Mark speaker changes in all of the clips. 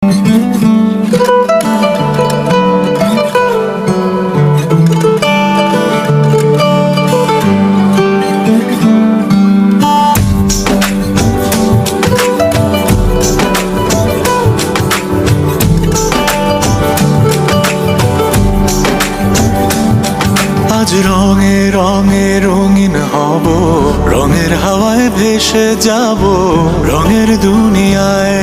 Speaker 1: আজ রঙে রঙে রঙিন হব, রঙের হাওয়ায় ভেসে যাব রঙের দুনিয়ায়।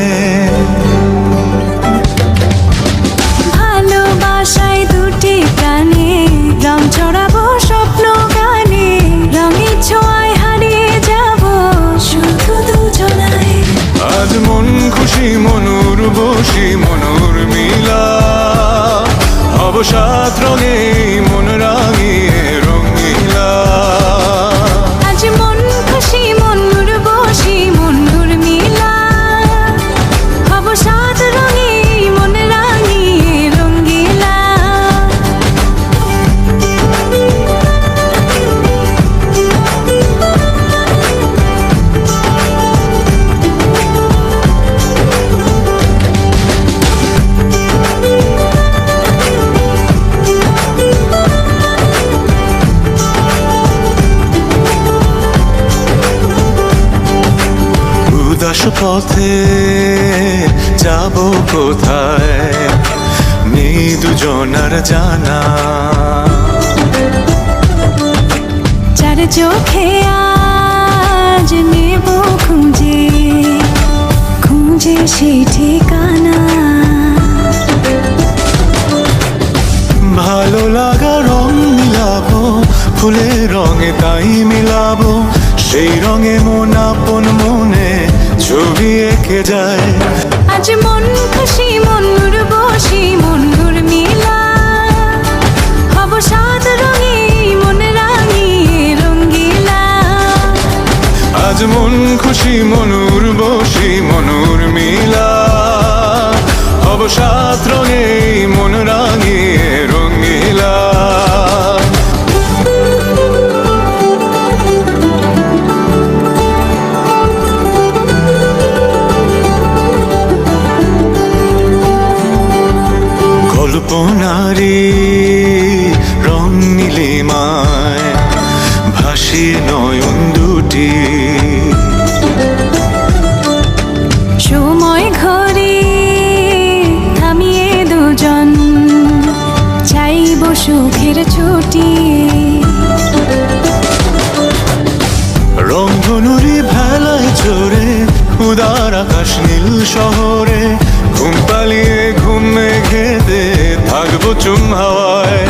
Speaker 2: ভালোবাসায় দুটি প্রাণে রং চড়াবো স্বপ্ন গানে, রঙের ছোঁয়ায় হারিয়ে যাব শুধু দুজনায়।
Speaker 1: আজ মন খুশি মনুর বসি মনুর মিলা, হব সাত রঙে মন রাঙিয়ে রঙিলা।
Speaker 2: আজ মন খুশি মনুর বসি মনুর মিলা, হব সাত রঙে মন রাঙিয়ে রঙ্গিলা।
Speaker 1: উদাস পথে যাব কোথায় নেই দুজনার জানা।
Speaker 2: চার চোখে আজ নেব খুঁজে খুঁজে সেই ঠিকানা।
Speaker 1: ভালো লাগা রং মিলাবো, ফুলের রঙে তাই মিলাবো, সেই রঙে মন আপন মনে ছবি এঁকে যায়।
Speaker 2: আজ মন খুশি মনুর বসি মনুর মিলা, হব সাত রঙে মন রাঙিয়ে রঙ্গিলা।
Speaker 1: আজ মন খুশি মনুর বসি মনুর মিলা, হব সাত রঙে মন রাঙিয়ে রঙিলা। কল্পনারি রং নীলিমায় ভাসি নয়ন দুটি।
Speaker 2: সময় ঘরে থামিয়ে দুজন চাইব সুখের ছুটি।
Speaker 1: রংধনুরি ভেলায় চড়ে উদার আকাশ নীল শহরে, ঘুম পালিয়ে ঘুম মেঘেতে থাকবো চুম হাওয়ায়।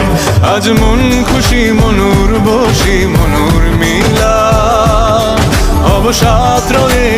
Speaker 1: আজ মন খুশি মনুর বসি মনুর মিলা, হব সাত রঙে